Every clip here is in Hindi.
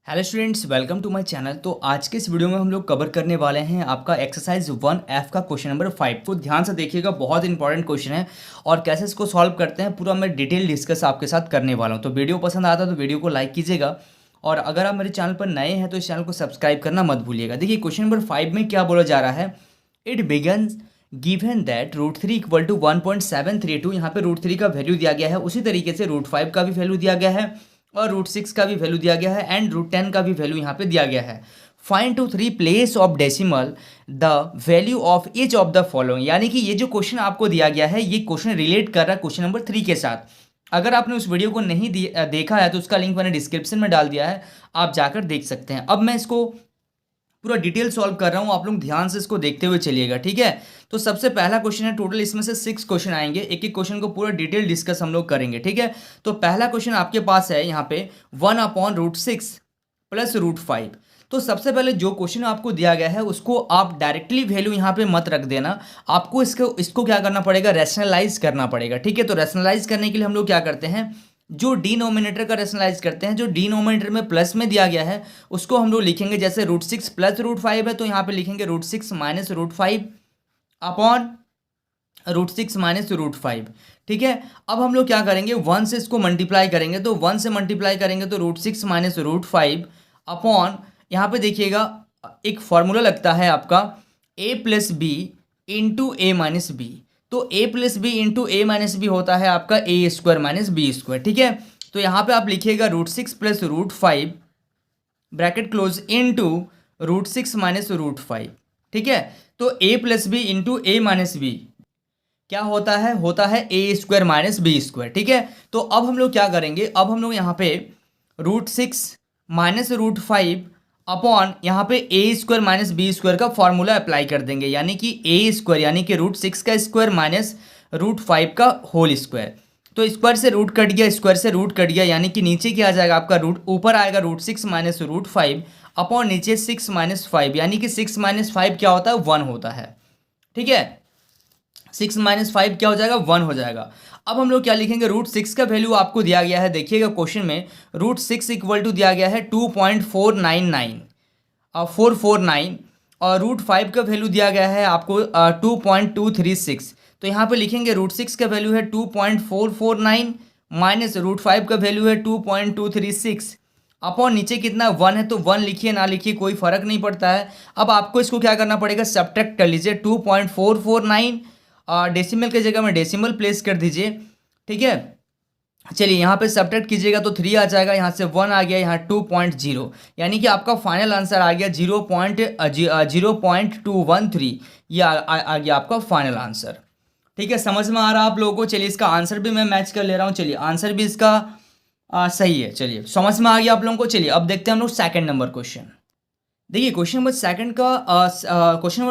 Hello students, welcome to my channel. तो आज के इस वीडियो में हम लोग कवर करने वाले हैं आपका एक्सरसाइज 1F का क्वेश्चन नंबर 5। तो ध्यान से देखिएगा, बहुत इंपॉर्टेंट क्वेश्चन है और कैसे इसको सॉल्व करते हैं पूरा मैं डिटेल डिस्कस आपके साथ करने वाला हूं। तो वीडियो पसंद आता है तो वीडियो को लाइक कीजिएगा और अगर आप मेरे चैनल पर नए हैं तो इस चैनल को सब्सक्राइब करना मत भूलिएगा। देखिए क्वेश्चन नंबर 5 में क्या बोला जा रहा है। It begins given that √3 equal to 1.732। यहाँ पे √3 का वैल्यू दिया गया है, उसी तरीके से √5 का भी वैल्यू दिया गया है और √6 का भी वैल्यू दिया गया है एंड √10 का भी वैल्यू यहाँ पे दिया गया है। Find to 3 place of decimal the value of each of the following. यानी कि ये जो क्वेश्चन आपको दिया गया है ये क्वेश्चन रिलेट कर रहा है क्वेश्चन नंबर 3 के साथ। अगर आपने उस वीडियो को नहीं देखा है तो उसका लिंक मैंने डिस्क्रिप्शन में डाल दिया है, आप जाकर देख सकते हैं। अब मैं इसको पूरा डिटेल सॉल्व कर रहा हूँ, आप लोग ध्यान से इसको देखते हुए चलिएगा, ठीक है। तो सबसे पहला क्वेश्चन है, टोटल इसमें से 6 क्वेश्चन आएंगे, एक एक क्वेश्चन को पूरा डिटेल डिस्कस हम लोग करेंगे, ठीक है। तो पहला क्वेश्चन आपके पास है यहाँ पे 1/√6 प्लस √5। तो सबसे पहले जो क्वेश्चन आपको दिया गया है उसको आप डायरेक्टली वैल्यू यहाँ पे मत रख देना, आपको इसको क्या करना पड़ेगा, रैशनलाइज करना पड़ेगा, ठीक है। तो रैशनलाइज करने के लिए हम लोग क्या करते हैं, जो डिनोमिनेटर का रैशनलाइज करते हैं, जो डिनोमिनेटर में प्लस में दिया गया है उसको हम लोग लिखेंगे, जैसे √6 प्लस √5 है तो यहाँ पे लिखेंगे √6 माइनस √5 अपॉन √6 माइनस √5, ठीक है। अब हम लोग क्या करेंगे, 1 से इसको मल्टीप्लाई करेंगे, तो 1 से मल्टीप्लाई करेंगे तो √6 माइनस √5 अपॉन, यहाँ पे देखिएगा एक फॉर्मूला लगता है आपका a plus B into A minus B. तो a plus B into A minus B होता है आपका a² माइनस b², ठीक है। तो यहाँ पे आप लिखिएगा √6 plus √5 bracket close into √6 minus √5, ठीक है। तो a plus B into A minus B क्या होता है a² माइनस b², ठीक है। तो अब हम लोग क्या करेंगे, अब हम लोग यहाँ पे √6 माइनस √5 अपॉन यहाँ पे a² माइनस b² का फॉर्मूला अप्लाई कर देंगे, यानी कि a² यानी कि √6 का स्क्वायर माइनस √5 का होल स्क्वायर। तो स्क्वायर से रूट कट गया, स्क्वायर से रूट कट गया, यानी कि नीचे क्या आ जाएगा आपका रूट, ऊपर आएगा √6 माइनस √5 अपॉन नीचे 6 माइनस 5, यानी कि 6 माइनस 5 क्या होता है, 1 होता है, ठीक है। 6 माइनस 5 क्या हो जाएगा, 1 हो जाएगा। अब हम लोग क्या लिखेंगे, √6 का वैल्यू आपको दिया गया है, देखिएगा क्वेश्चन में √6 इक्वल टू दिया गया है 2.499 449 और √5 का वैल्यू दिया गया है आपको 2.236। तो यहाँ पे लिखेंगे √6 का वैल्यू है 2.449 माइनस √5 का वैल्यू है 2.236 अपॉन नीचे कितना 1 है, तो 1 लिखिए ना लिखिए कोई फर्क नहीं पड़ता है। अब आपको इसको क्या करना पड़ेगा, सब्ट्रैक्ट कर लीजिए 2.449 डेसिमल की जगह में डेसिमल प्लेस कर दीजिए, ठीक है। चलिए यहाँ पे सब्ट्रैक्ट कीजिएगा तो 3 आ जाएगा, यहाँ से 1 आ गया, यहाँ 2.0, यानी कि आपका फाइनल आंसर आ गया 0.213। ये आ गया आपका फाइनल आंसर, ठीक है। समझ में आ रहा है आप लोगों को। चलिए इसका आंसर भी मैं मैच कर ले रहा हूँ, चलिए आंसर भी इसका सही है, चलिए समझ में आ गया आप लोगों को। चलिए अब देखते हैं हम लोग सेकंड नंबर क्वेश्चन। देखिए क्वेश्चन नंबर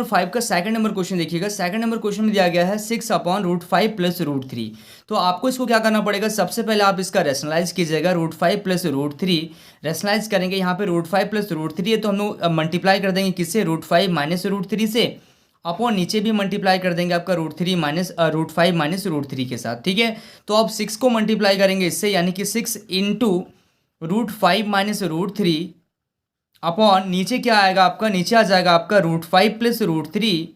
5 का सेकंड नंबर क्वेश्चन देखिएगा। सेकंड नंबर क्वेश्चन में दिया गया है 6/√5 प्लस √3। तो आपको इसको क्या करना पड़ेगा, सबसे पहले आप इसका रेशनलाइज कीजिएगा, √5 प्लस √3 रेशनलाइज करेंगे। यहाँ पे √5 प्लस √3 है तो हम लोग मल्टीप्लाई कर देंगे किससे, √5 माइनस √3 से, अपॉन नीचे भी मल्टीप्लाई कर देंगे आपका √5 माइनस √3 के साथ, ठीक है। तो अब 6 को मल्टीप्लाई करेंगे इससे, यानी कि 6 इंटू √5 माइनस √3 अपॉन नीचे क्या आएगा आपका, नीचे आ जाएगा आपका √5 plus √3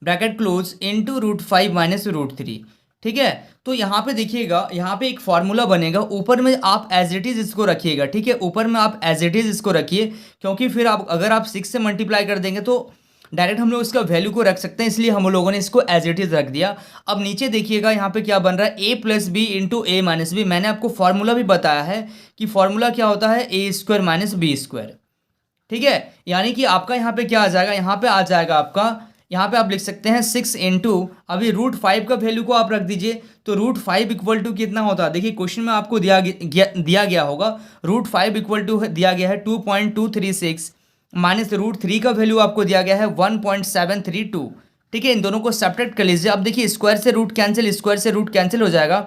bracket close into √5 minus √3, ठीक है। तो यहाँ पे देखिएगा, यहाँ पे एक फॉर्मूला बनेगा, ऊपर में आप एज इट इज इसको रखिएगा, ठीक है। ऊपर में आप एज इट इज इसको रखिए, क्योंकि फिर आप अगर आप 6 से मल्टीप्लाई कर देंगे तो डायरेक्ट हम लोग इसका वैल्यू को रख सकते हैं, इसलिए हम लोगों ने इसको एज इट इज रख दिया। अब नीचे देखिएगा यहाँ पे क्या बन रहा है, a plus B into A minus B. मैंने आपको फॉर्मूला भी बताया है कि फॉर्मूला क्या होता है, a² माइनस b², ठीक है। यानी कि आपका यहाँ पे क्या आ जाएगा, यहाँ पे आ जाएगा आपका, यहाँ पे आप लिख सकते हैं 6 इंटू, अभी √5 का वैल्यू को आप रख दीजिए, तो √5 इक्वल टू कितना होता है, देखिए क्वेश्चन में आपको दिया गया होगा, √5 इक्वल टू दिया गया है 2.236 माइनस √3 का वैल्यू आपको दिया गया है 1.732, ठीक है। इन दोनों को सब्ट्रैक्ट कर लीजिए। अब देखिए स्क्वायर से रूट कैंसिल, स्क्वायर से रूट कैंसिल हो जाएगा,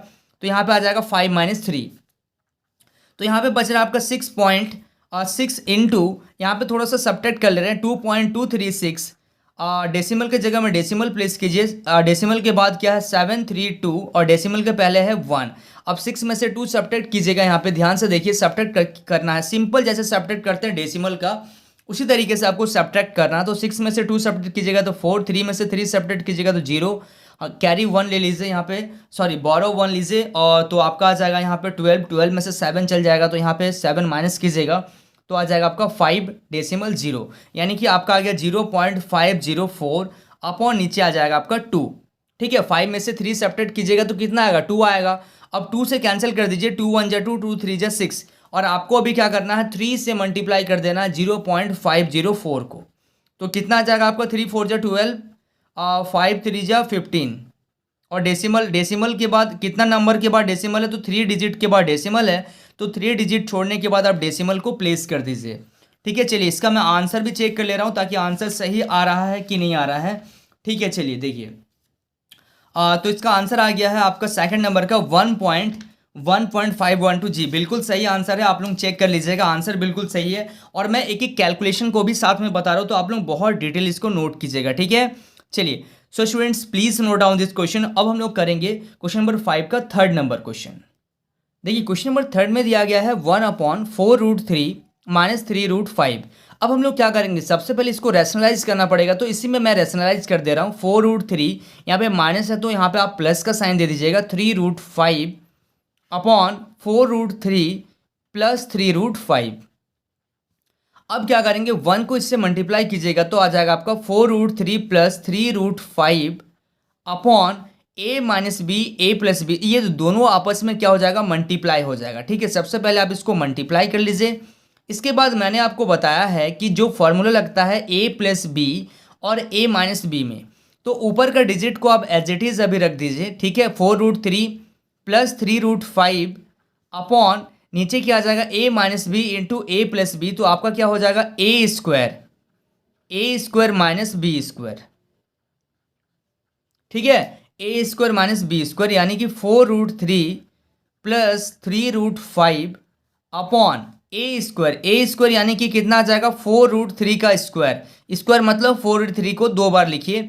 तो यहाँ पे आ जाएगा 5 माइनस 3। तो यहाँ पे बच रहा है आपका 6 इंटू, यहाँ पे थोड़ा सा सब्ट्रैक्ट कर ले रहे हैं 2.236 डेसिमल के जगह में डेसिमल प्लेस कीजिए। डेसिमल के बाद क्या है 732 और डेसिमल के पहले है 1। अब 6 में से 2 सब्ट्रैक्ट कीजिएगा। यहाँ पे ध्यान से देखिए, सब्ट्रैक्ट करना है सिंपल, जैसे सब्ट्रैक्ट करते हैं डेसिमल का उसी तरीके से आपको सब्ट्रैक्ट करना है। तो 6 में से 2 सब्ट्रैक्ट कीजिएगा तो 4, 3 में से 3 सब्ट्रैक्ट कीजिएगा तो 0, कैरी 1 ले लीजिए यहाँ पे, सॉरी बोरो 1 लीजिए और तो आपका आ जाएगा यहाँ पे 12, 12 में से 7 चल जाएगा तो यहाँ पे 7 माइनस कीजिएगा तो आ जाएगा आपका 5 डेसिमल 0, यानी कि आपका आ गया 0.504 अपॉन नीचे आ जाएगा आपका 2। ठीक है, 5 में से 3 सब्ट्रैक्ट कीजिएगा तो कितना आएगा 2 आएगा। अब 2 से कैंसिल कर दीजिए, 2 1 जा 2, 2 3 जा 6 और आपको अभी क्या करना है 3 से मल्टीप्लाई कर देना है 0.504 को। तो कितना आ जाएगा आपका 3 4 जा 12, 5 3 जा 15 और डेसिमल के बाद कितना नंबर के बाद डेसिमल है तो 3 डिजिट के बाद डेसिमल है तो 3 डिजिट छोड़ने के बाद आप डेसिमल को प्लेस कर दीजिए। ठीक है, चलिए इसका मैं आंसर भी चेक कर ले रहा हूँ ताकि आंसर सही आ रहा है कि नहीं आ रहा है। ठीक है, चलिए देखिए, तो इसका आंसर आ गया है आपका सेकंड नंबर का 1.512 जी, बिल्कुल सही आंसर है। आप लोग चेक कर लीजिएगा, आंसर बिल्कुल सही है और मैं एक एक कैलकुलेशन को भी साथ में बता रहा हूँ तो आप लोग बहुत डिटेल इसको नोट कीजिएगा। ठीक है, चलिए so students please note down this question. अब हम लोग करेंगे क्वेश्चन नंबर 5 का थर्ड नंबर क्वेश्चन। देखिए क्वेश्चन नंबर थर्ड में दिया गया है 1/4√3 माइनस 3√5। अब हम लोग क्या करेंगे, सबसे पहले इसको रैशनलाइज करना पड़ेगा तो इसी में मैं रैशनलाइज कर दे रहा हूँ। 4√3 यहाँ पे माइनस है तो यहाँ पे आप प्लस का साइन दे दीजिएगा, 3√5 अपॉन 4√3 प्लस 3√5। अब क्या करेंगे 1 को इससे मल्टीप्लाई कीजिएगा तो आ जाएगा आपका 4√3 plus 3√5 upon a minus B A plus B. ये दोनों आपस में क्या हो जाएगा मल्टीप्लाई हो जाएगा। ठीक है, सबसे पहले आप इसको मल्टीप्लाई कर लीजिए। इसके बाद मैंने आपको बताया है कि जो फॉर्मूला लगता है a प्लस बी और a माइनस बी में, तो ऊपर का डिजिट को आप एज इट इज अभी रख दीजिए। ठीक है, 4√3 प्लस 3√5 अपॉन नीचे क्या आ जाएगा a minus B into A plus B, तो आपका क्या हो जाएगा A square minus B square. ठीक है, A square minus B square यानी कि 4√3 प्लस 3√5 अपॉन ए स्क्वायर यानी कि कितना आ जाएगा 4√3 का स्क्वायर मतलब 4√3 को 2 बार लिखिए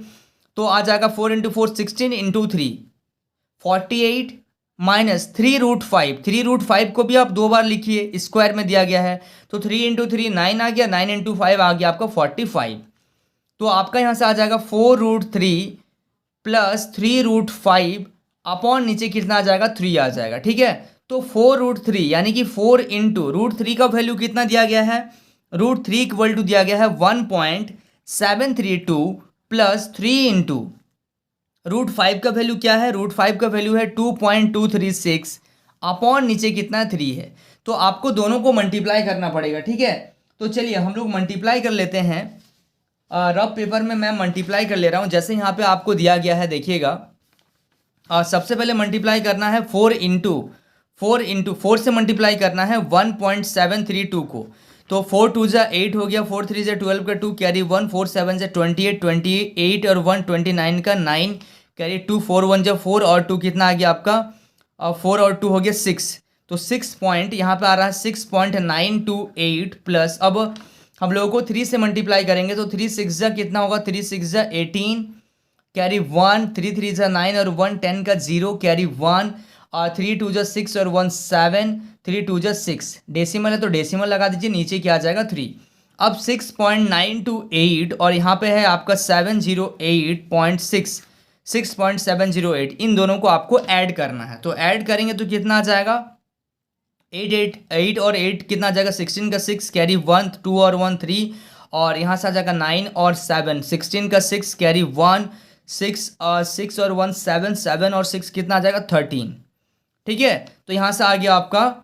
तो आ जाएगा 4 इंटू 4 16 इंटू 3 48 माइनस 3√5 को भी आप 2 बार लिखिए, स्क्वायर में दिया गया है तो 3 इंटू 3 9 आ गया, 9 इंटू 5 आ गया आपका 45। तो आपका यहाँ से आ जाएगा 4√3 प्लस 3√5 अपॉन नीचे कितना आ जाएगा 3 आ जाएगा। ठीक है, तो 4√3 यानी कि 4 इंटू √3 का वैल्यू कितना दिया गया है, √3 इक्वल टू दिया गया है 1.732 प्लस 3 इंटू √5 का वैल्यू क्या है, √5 का वैल्यू है 2.236 अपॉन नीचे कितना 3 है। तो आपको दोनों को मल्टीप्लाई करना पड़ेगा। ठीक है, तो चलिए हम लोग मल्टीप्लाई कर लेते हैं। रफ पेपर में मैं मल्टीप्लाई कर ले रहा हूँ जैसे यहाँ पे आपको दिया गया है। देखिएगा, सबसे पहले मल्टीप्लाई करना है 4 से मल्टीप्लाई करना है 1.732 को, तो 4 2 जा 8 हो गया, 4 3 जा 12 का 2 कैरी 1, 4 7 जा 28 और 1 29 का 9 कैरी 2, 4 1 जा 4 और 2 कितना आ गया आपका 4 और 2 हो गया 6। तो 6 पॉइंट यहाँ पे आ रहा है 6.928 प्लस, अब हम लोगों को 3 से मल्टीप्लाई करेंगे तो 3 6 जा कितना होगा, 3 6 जा 18 कैरी 1, 3 3 जा 9 और 1 10 का 0 कैरी 1 और 3 2 जा 6 और 1 7, 3 2 जा 6, डेसिमल है तो डेसिमल लगा दीजिए, नीचे क्या आ जाएगा 3। अब 6.928 और यहाँ पे है आपका 708.6, 6.708, इन दोनों को आपको ऐड करना है। तो ऐड करेंगे तो कितना आ जाएगा 8 और 8 कितना आ जाएगा 16 का 6 कैरी 1 2 और 1 3 और यहाँ से आ जाएगा 9 और 7, 16 का 6 कैरी 1 6 और 1 7, 7 और 6 कितना आ जाएगा 13। ठीक है, तो यहाँ से आ गया आपका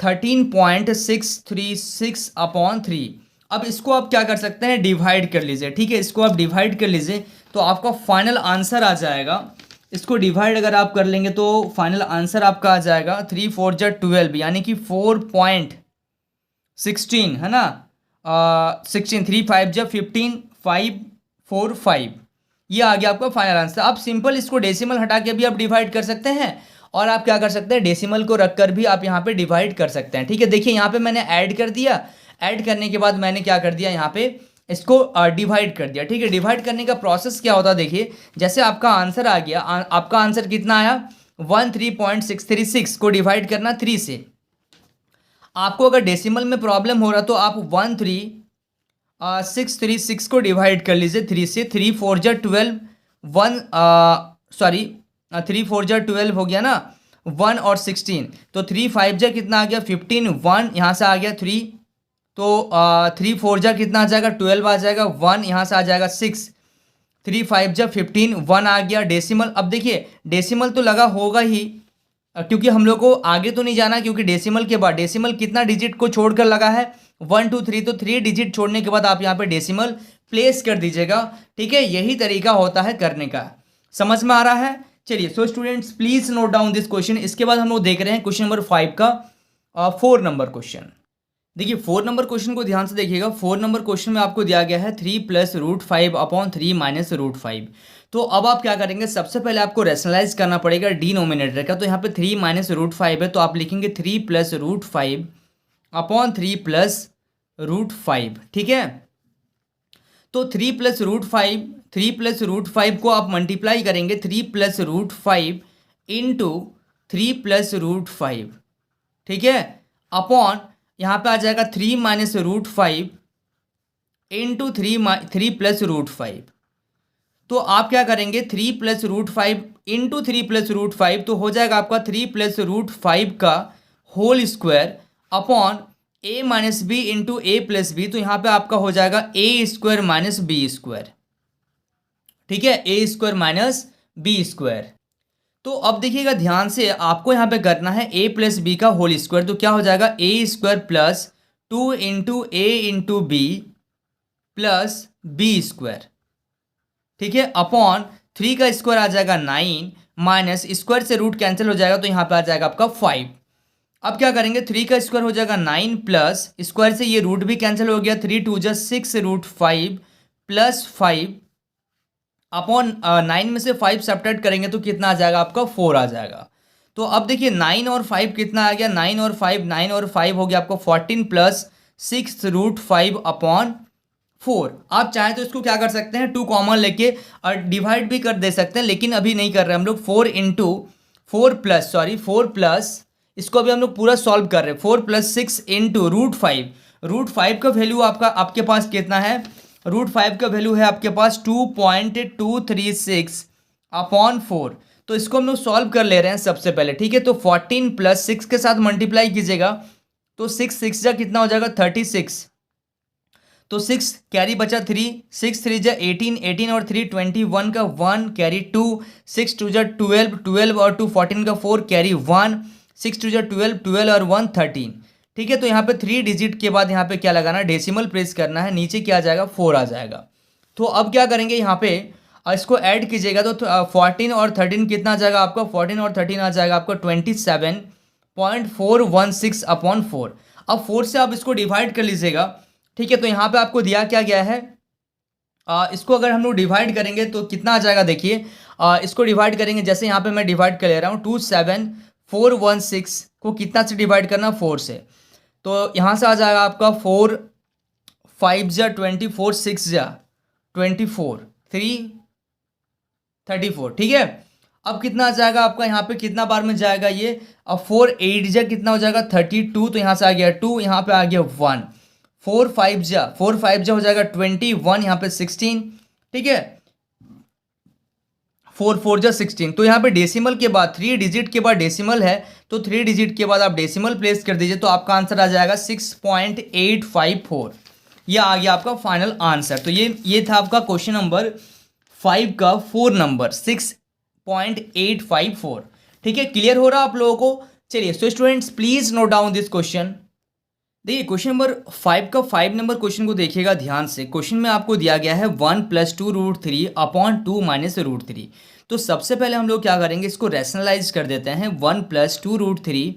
13.636 अपॉन 3। अब इसको आप क्या कर सकते हैं, डिवाइड कर लीजिए। ठीक है, इसको आप डिवाइड कर लीजिए तो आपका फाइनल आंसर आ जाएगा। इसको डिवाइड अगर आप कर लेंगे तो फाइनल आंसर आपका आ जाएगा 3 4 जा 12 यानी कि 4.16 है ना, 16 3 5 जा 15 5 4 5, ये आ गया आपका फाइनल आंसर। आप सिंपल इसको डेसिमल हटा के भी आप डिवाइड कर सकते हैं और आप क्या कर सकते हैं डेसिमल को रखकर भी आप यहाँ पे डिवाइड कर सकते हैं। ठीक है, देखिए यहाँ पे मैंने ऐड कर दिया, ऐड करने के बाद मैंने क्या कर दिया यहाँ पे इसको डिवाइड कर दिया, ठीक है। डिवाइड करने का प्रोसेस क्या होता है देखिए, जैसे आपका आंसर आ गया, आपका आंसर कितना आया 13.636 को डिवाइड करना 3 से। आपको अगर डेसिमल में प्रॉब्लम हो रहा तो आप 13.636 को डिवाइड कर लीजिए 3 से। 3 4 जा 12, 3 4 जा 12 हो गया ना, 1 और 16, तो 3 5 जा कितना आ गया 15, 1 यहाँ से आ गया 3, तो 3 4 जा कितना आ जाएगा 12 आ जाएगा, 1 यहाँ से आ जाएगा 6, 3 5 जा 15, 1 आ गया डेसिमल। अब देखिए डेसिमल तो लगा होगा ही, क्योंकि हम लोग को आगे तो नहीं जाना, क्योंकि डेसिमल के बाद डेसिमल कितना डिजिट को छोड़कर लगा है 1 2 3, तो 3 डिजिट छोड़ने के बाद आप यहाँ पे डेसिमल प्लेस कर दीजिएगा, ठीक है। यही तरीका होता है करने का, समझ में आ रहा है। चलिए so students please note down this question. इसके बाद हम लोग देख रहे हैं क्वेश्चन नंबर 5 का 4 नंबर क्वेश्चन। देखिए 4 नंबर क्वेश्चन को ध्यान से देखिएगा। 4 नंबर क्वेश्चन में आपको दिया गया है 3 + √5 अपॉन 3 - √5। तो अब आप क्या करेंगे, सबसे पहले आपको रैशनलाइज करना पड़ेगा डिनोमिनेटर का। तो यहाँ पे 3 - √5 है, तो आप लिखेंगे 3 + √5 अपॉन 3 + √5, ठीक है। तो 3 + √5 को आप मल्टीप्लाई करेंगे 3 + √5 इंटू 3 + √5, ठीक है, अपॉन यहाँ पे आ जाएगा 3 - √5 इंटू 3 + √5। तो आप क्या करेंगे 3 + √5 इंटू 3 + √5, तो हो जाएगा आपका 3 + √5 का whole square upon a - b into a + b। तो यहाँ पे आपका हो जाएगा a² - b², ठीक है, a² - b²। तो अब देखिएगा ध्यान से, आपको यहाँ पे करना है a + b का होल स्क्वायर। तो क्या हो जाएगा a² + 2 into a into b plus b², ठीक है, अपॉन 3 का स्क्वायर आ जाएगा 9 माइनस स्क्वायर से रूट कैंसिल हो जाएगा, तो यहाँ पे आ जाएगा आपका 5। अब क्या करेंगे 3 का स्क्वायर हो जाएगा 9 प्लस स्क्वायर से ये रूट भी कैंसिल हो गया, 3 2 जा 6 √5 प्लस 5 अपॉन 9 में से 5 सब्ट्रैक्ट करेंगे तो कितना आ जाएगा आपका 4 आ जाएगा। तो अब देखिए 9 और 5 कितना आ गया, 9 और 5 हो गया आपको 14 प्लस 6 √5 अपॉन 4। आप चाहें तो इसको क्या कर सकते हैं 2 कॉमन लेके और डिवाइड भी कर दे सकते हैं, लेकिन अभी नहीं कर रहे हम लोग। 4 प्लस इसको अभी हम लोग पूरा सॉल्व कर रहे हैं। 4 + 6 इंटू √5 का वैल्यू आपके पास कितना है, √5 का वैल्यू है आपके पास 2.236 अपॉन 4। तो इसको हम लोग सॉल्व कर ले रहे हैं सबसे पहले, ठीक है। तो 14 + 6 के साथ मल्टीप्लाई कीजिएगा, तो 6 6 जा कितना हो जाएगा 36, तो 6 कैरी बचा 3, 6 3 जा 18, 18 और 3 21 का 1 कैरी 2, 6 2 जा 12, 12 और 2 14 का 4 कैरी 1, 6 2 जा 12, 12 और 1 13, ठीक है। तो यहाँ पे 3 डिजिट के बाद यहाँ पे क्या लगाना, डेसिमल प्रेस करना है, नीचे क्या आ जाएगा 4 आ जाएगा। तो अब क्या करेंगे यहाँ पे इसको ऐड कीजिएगा, तो 14 और 13 कितना आ जाएगा आपका, 14 और 13 आ जाएगा आपका 27.416 अपॉन 4। अब 4 से आप इसको डिवाइड कर लीजिएगा, ठीक है। तो यहाँ पे आपको दिया क्या गया है, इसको अगर हम लोग डिवाइड करेंगे तो कितना आ जाएगा देखिए, इसको डिवाइड करेंगे, जैसे यहाँ पे मैं डिवाइड कर ले रहा हूँ 27416 को कितना से डिवाइड करना 4 से, तो यहाँ से आ जाएगा आपका 4 5 जा 24, 6 जा 24, 3 34, ठीक है। अब कितना आ जाएगा आपका, यहाँ पे कितना बार में जाएगा ये, अब 4 8 जा कितना हो जाएगा 32, तो यहाँ से आ गया 2, यहाँ पे आ गया 1, 4 5 जा हो जाएगा 21, यहाँ पे 16, ठीक है, 4 4 जा 16। तो यहाँ पे डेसिमल के बाद 3 डिजिट के बाद डेसिमल है, तो 3 डिजिट के बाद आप डेसिमल प्लेस कर दीजिए, तो आपका आंसर आ जाएगा 6.854। ये आ गया आपका फाइनल आंसर। तो ये था आपका क्वेश्चन नंबर 5 का 4 नंबर 6.854, ठीक है। क्लियर हो रहा आप लोगों को। चलिए so students please note down this question. देखिए क्वेश्चन नंबर 5 का 5 नंबर क्वेश्चन को देखिएगा ध्यान से। क्वेश्चन में आपको दिया गया है 1 + 2√3 अपॉन 2 - √3। तो सबसे पहले हम लोग क्या करेंगे, इसको रैशनलाइज कर देते हैं। 1 + 2√3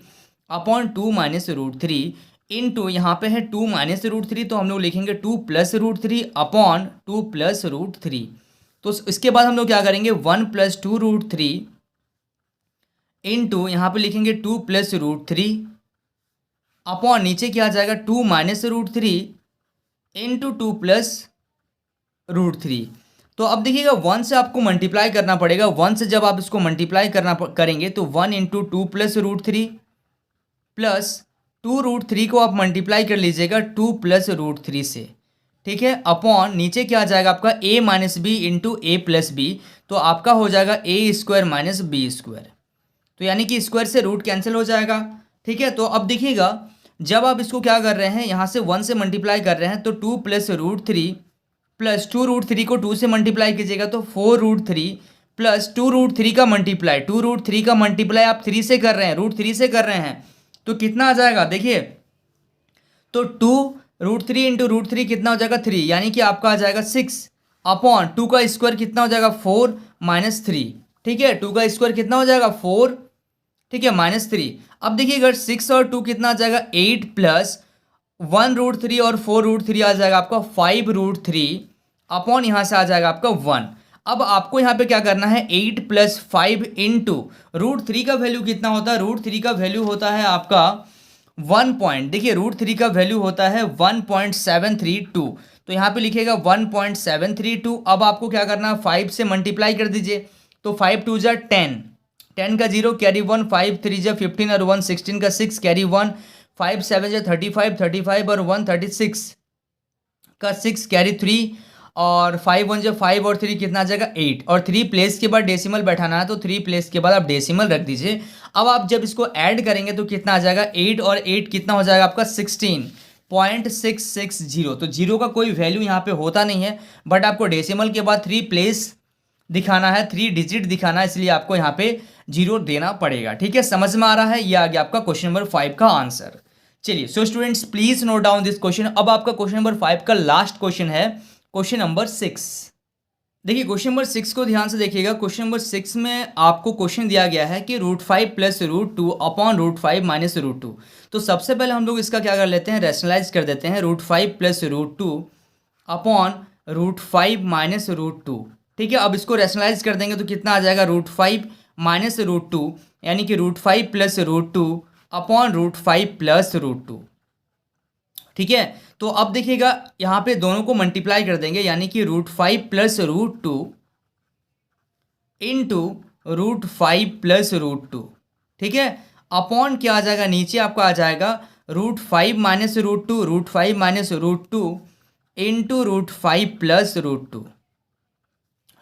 अपॉन 2 - √3 इंटू यहाँ पे है 2 - √3, तो हम लोग लिखेंगे 2 + √3 अपॉन 2 + √3। तो इसके बाद हम लोग क्या करेंगे 1 + 2√3 इंटू यहाँ पे लिखेंगे 2 + √3 अपॉन नीचे क्या आ जाएगा 2 - √3 इंटू 2 + √3। तो अब देखिएगा 1 से आपको मल्टीप्लाई करना पड़ेगा। 1 से जब आप इसको मल्टीप्लाई करेंगे तो 1 इंटू 2 प्लस √3 प्लस 2√3 को आप मल्टीप्लाई कर लीजिएगा 2 प्लस √3 से, ठीक है, अपॉन नीचे क्या आ जाएगा आपका a minus B into A plus B, तो आपका हो जाएगा a² माइनस b²। तो यानी कि स्क्वायर से रूट कैंसिल हो जाएगा, ठीक है। तो अब देखिएगा जब आप इसको क्या कर रहे हैं, यहाँ से 1 से मल्टीप्लाई कर रहे हैं तो 2 प्लस √3 प्लस 2√3 को 2 से मल्टीप्लाई कीजिएगा तो 4√3 प्लस 2√3 का मल्टीप्लाई, 2√3 का मल्टीप्लाई आप 3 से कर रहे हैं, √3 से कर रहे हैं, तो कितना आ जाएगा देखिए, तो 2√3 इंटू √3 कितना हो जाएगा 3, यानी कि आपका आ जाएगा 6 अपॉन 2 का स्क्वायर कितना हो जाएगा 4 माइनस 3, ठीक है, 2 का स्क्वायर कितना हो जाएगा 4, ठीक है, माइनस 3। अब देखिए अगर 6 और 2 कितना आ जाएगा 8 प्लस 1√3 और 4√3 आ जाएगा आपका 5√3 अपॉन यहाँ से आ जाएगा आपका 1। अब आपको यहाँ पे क्या करना है, 8 प्लस 5 इंटू √3 का वैल्यू कितना होता है, √3 का वैल्यू होता है आपका 1 पॉइंट, देखिए √3 का वैल्यू होता है 1.732, तो यहाँ पे लिखिएगा 1.732। अब आपको क्या करना है, 5 से मल्टीप्लाई कर दीजिए, तो 5 2 जा 10, 10 का 0 कैरी 1, 5 3 जा 15 और 1 16 का 6 कैरी 1, 5 7 जा 35, 35 और 1 36 का 6 कैरी 3 और 5 1 जा 5 और 3 कितना आ जाएगा 8, और 3 प्लेस के बाद डेसिमल बैठाना है तो 3 प्लेस के बाद आप डेसिमल रख दीजिए। अब आप जब इसको ऐड करेंगे तो कितना आ जाएगा 8 और 8 कितना हो जाएगा आपका 16.660। तो जीरो का कोई वैल्यू यहाँ पे होता नहीं है, बट आपको डेसिमल के बाद 3 प्लेस दिखाना है, 3 डिजिट दिखाना है, इसलिए आपको यहाँ पे 0 देना पड़ेगा, ठीक है। समझ में आ रहा है, ये आ गया आपका क्वेश्चन नंबर 5 का आंसर। चलिए so students please note down this question. अब आपका क्वेश्चन नंबर 5 का लास्ट क्वेश्चन है क्वेश्चन नंबर 6। देखिए क्वेश्चन नंबर 6 को ध्यान से देखिएगा। क्वेश्चन नंबर 6 में आपको क्वेश्चन दिया गया है कि √5 प्लस √2 अपॉन √5 माइनस √2। तो सबसे पहले हम लोग इसका क्या कर लेते हैं, रैशनलाइज कर देते हैं, √5 प्लस √2 अपॉन √5 माइनस √2, ठीक है। अब इसको रैशनलाइज कर देंगे तो कितना आ जाएगा √5 माइनस √2, यानी कि √5 प्लस √2 अपॉन √5 प्लस √2, ठीक है। तो अब देखिएगा यहाँ पे दोनों को मल्टीप्लाई कर देंगे, यानी कि √5 प्लस √2 इंटू √5 प्लस √2, ठीक है, अपॉन क्या आ जाएगा, नीचे आपका आ जाएगा √5 माइनस √2, √5 माइनस √2 इंटू √5 प्लस √2,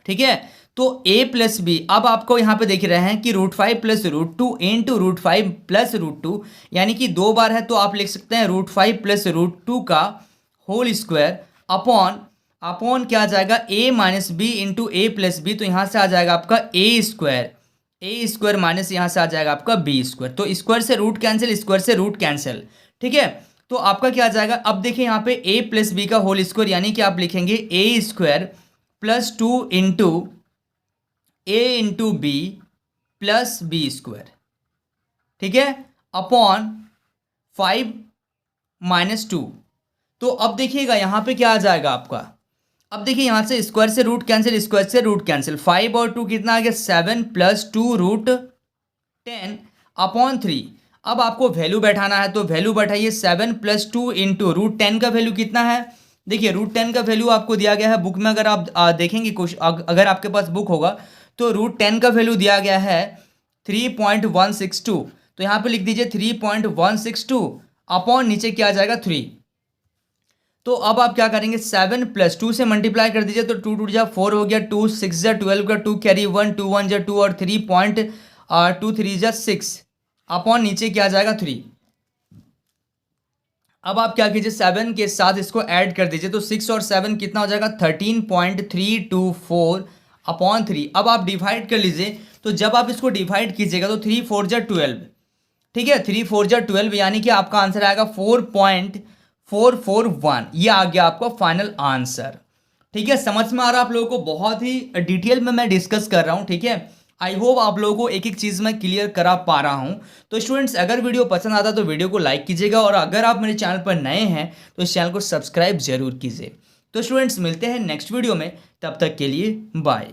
ठीक है। तो a प्लस बी, अब आपको यहाँ पे देख रहे हैं कि √5 प्लस √2 इंटू √5 प्लस √2, यानी कि 2 बार है तो आप लिख सकते हैं √5 प्लस √2 का होल स्क्वायर अपॉन क्या आ जाएगा a minus B into A plus B, तो यहाँ से आ जाएगा आपका ए स्क्वायर माइनस यहाँ से आ जाएगा आपका b²। तो स्क्वायर से रूट कैंसिल, स्क्वायर से रूट कैंसिल, ठीक है। तो आपका क्या आ जाएगा, अब देखिए यहाँ पे a प्लस बी का होल स्क्वायर, यानी कि आप लिखेंगे a² plus 2 into a into B plus b², ठीक है, अपॉन 5 माइनस 2। तो अब देखिएगा यहाँ पे क्या आ जाएगा आपका, अब देखिए यहाँ से स्क्वायर से रूट कैंसिल, स्क्वायर से रूट कैंसिल, 5 और 2 कितना आ गया 7 प्लस 2 √10 अपॉन 3। अब आपको वैल्यू बैठाना है तो वैल्यू बैठाइए, 7 प्लस 2 इंटू √10 का वैल्यू कितना है, देखिए √10 का वैल्यू आपको दिया गया है बुक में, अगर आप देखेंगे अगर आपके पास बुक होगा तो √10 का वैल्यू दिया गया है 3.162, तो यहाँ पे लिख दीजिए 3.162 अपॉन नीचे क्या आ जाएगा 3। तो अब आप क्या करेंगे, 7 प्लस 2 से मल्टीप्लाई कर दीजिए, तो 2 2 जा 4 हो गया, 2 6 जा 12 का 2 कैरी 1, 2 1 जा 2 और 3.2 3 जा 6 अपॉन नीचे क्या आ जाएगा 3। अब आप क्या कीजिए 7 के साथ इसको ऐड कर दीजिए, तो 6 और 7 कितना हो जाएगा 13.324 अपॉन 3। अब आप डिवाइड कर लीजिए, तो जब आप इसको डिवाइड कीजिएगा तो 3 4 जा 12, ठीक है, 3 4 जा 12, यानी कि आपका आंसर आएगा 4.441। ये आ गया आपका फाइनल आंसर, ठीक है। समझ में आ रहा है आप लोगों को, बहुत ही डिटेल में मैं डिस्कस कर रहा हूँ, ठीक है। आई होप आप लोगों को एक एक चीज़ मैं क्लियर करा पा रहा हूँ। तो स्टूडेंट्स अगर वीडियो पसंद आता तो वीडियो को लाइक कीजिएगा, और अगर आप मेरे चैनल पर नए हैं तो इस चैनल को सब्सक्राइब जरूर कीजिए। तो स्टूडेंट्स मिलते हैं नेक्स्ट वीडियो में, तब तक के लिए बाय।